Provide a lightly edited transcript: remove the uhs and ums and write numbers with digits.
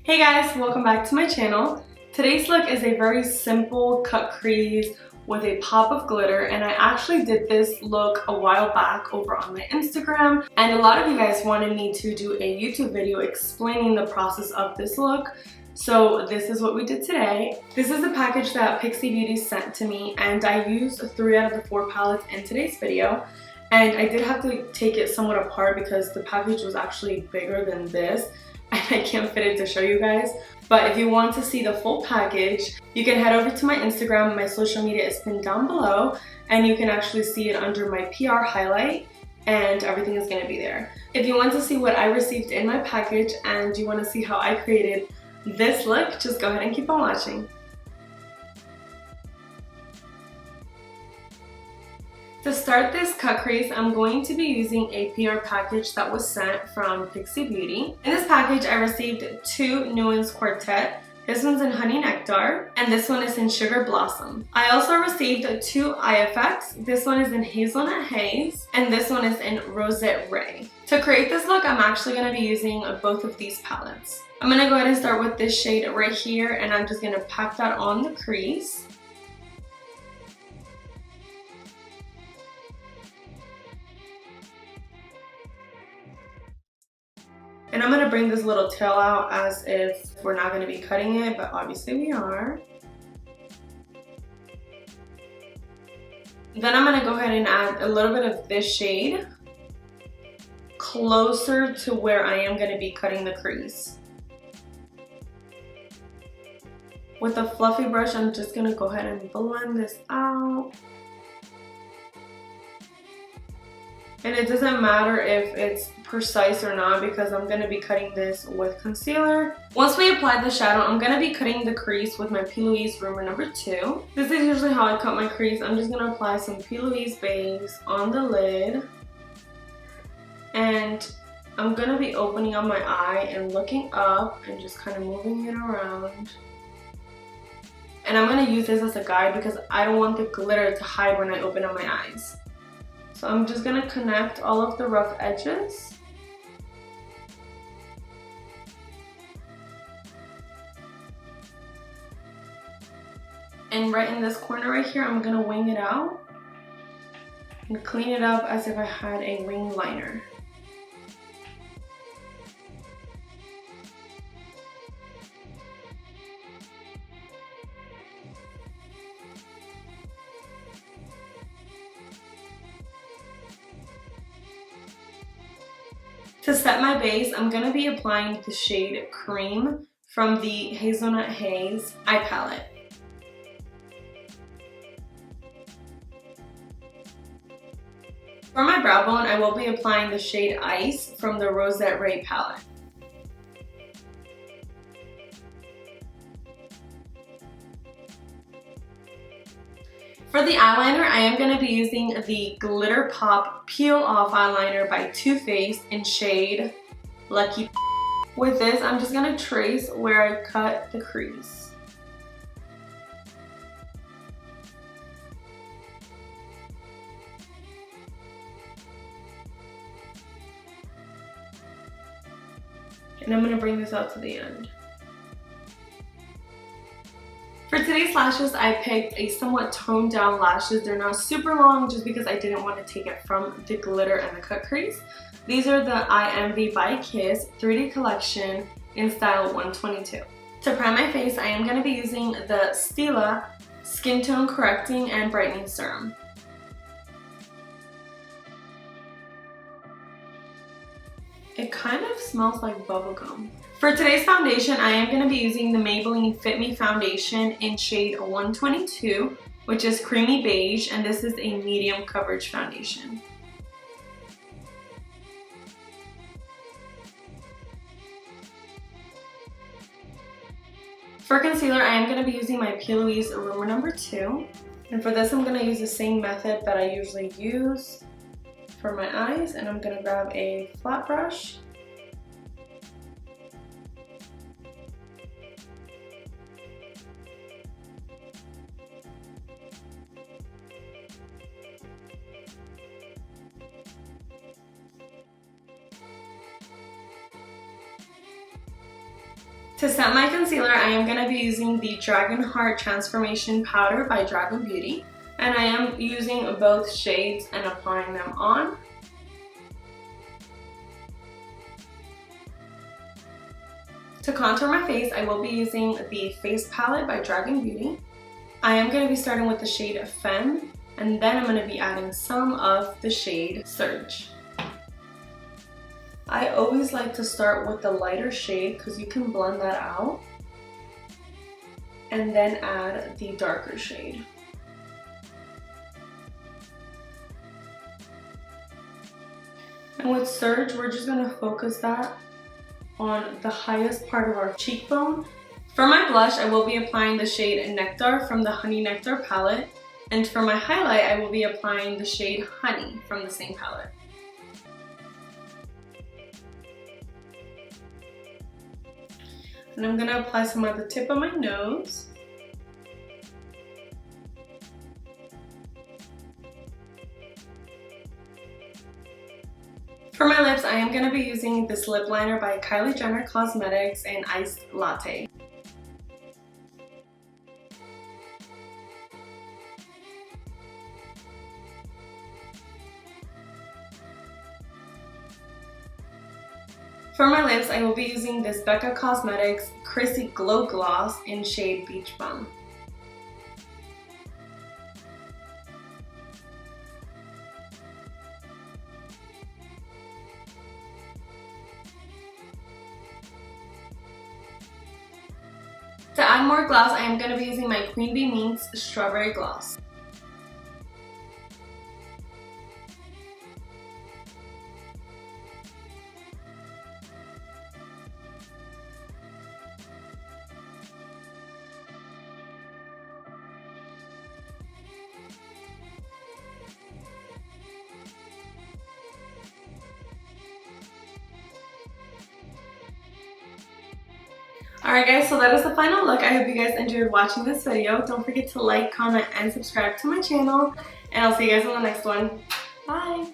Hey guys, welcome back to my channel. Today's look is a very simple cut crease with a pop of glitter, and I actually did this look a while back over on my Instagram, and a lot of you guys wanted me to do a YouTube video explaining the process of this look. So this is what we did today. This is the package that PIXI Beauty sent to me, and I used 3 out of the 4 palettes in today's video. And I did have to take it somewhat apart because the package was actually bigger than this and I can't fit it to show you guys. But if you want to see the full package, you can head over to my Instagram. My social media is pinned down below, and you can actually see it under my PR highlight, and everything is going to be there. If you want to see what I received in my package and you want to see how I created this look, just go ahead and keep on watching. To start this cut crease, I'm going to be using a PR package that was sent from PIXI Beauty. In this package, I received 2 nuance quartette. This one's in Honey Nectar, and this one is in Sugar Blossom. I also received 2 eye effects. This one is in Hazelnut Haze, and this one is in Rosette Ray. To create this look, I'm actually going to be using both of these palettes. I'm going to go ahead and start with this shade right here, and I'm just going to pack that on the crease. And I'm going to bring this little tail out as if we're not going to be cutting it, but obviously we are. Then I'm going to go ahead and add a little bit of this shade closer to where I am going to be cutting the crease. With a fluffy brush, I'm just going to go ahead and blend this out. And it doesn't matter if it's precise or not because I'm going to be cutting this with concealer. Once we apply the shadow, I'm going to be cutting the crease with my Plouise Rumor number 2. This is usually how I cut my crease. I'm just going to apply some Plouise beige on the lid. And I'm going to be opening up my eye and looking up and just kind of moving it around. And I'm going to use this as a guide because I don't want the glitter to hide when I open up my eyes. So I'm just going to connect all of the rough edges. And right in this corner right here, I'm going to wing it out and clean it up as if I had a wing liner. To set my base, I'm going to be applying the shade Cream from the Hazelnut Haze eye palette. For my brow bone, I will be applying the shade Ice from the Rosette Ray palette. For the eyeliner, I am going to be using the Glitter Pop Peel Off Eyeliner by Too Faced in shade Lucky. With this, I'm just going to trace where I cut the crease. And I'm going to bring this out to the end. For today's lashes, I picked a somewhat toned down lashes. They're not super long just because I didn't want to take it from the glitter and the cut crease. These are the IMV by Kiss 3D collection in style 122. To prime my face, I am going to be using the Stila Skin Tone Correcting and Brightening Serum. It kind of smells like bubblegum. For today's foundation, I am going to be using the Maybelline Fit Me foundation in shade 122, which is Creamy Beige, and this is a medium coverage foundation. For concealer, I am going to be using my Plouise Rumor number 2, and for this I'm going to use the same method that I usually use for my eyes, and I'm going to grab a flat brush. To set my concealer, I am going to be using the Dragunheart Transformation Powder by Dragun Beauty. And I am using both shades and applying them on. To contour my face, I will be using the Face Palette by Dragun Beauty. I am going to be starting with the shade Femme, and then I'm going to be adding some of the shade Surge. I always like to start with the lighter shade because you can blend that out, and then add the darker shade. And with Surge, we're just going to focus that on the highest part of our cheekbone. For my blush, I will be applying the shade Nectar from the Honey Nectar palette. And for my highlight, I will be applying the shade Honey from the same palette. And I'm going to apply some at the tip of my nose. For my lips, I am going to be using this lip liner by Kylie Jenner Cosmetics in Iced Latte. For my lips, I will be using this Becca Cosmetics Crease Glow Gloss in shade Beach Bum. To add more gloss, I am going to be using my Queen Bee Mints Strawberry Gloss. Alright guys, so that is the final look. I hope you guys enjoyed watching this video. Don't forget to like, comment, and subscribe to my channel. And I'll see you guys in the next one. Bye!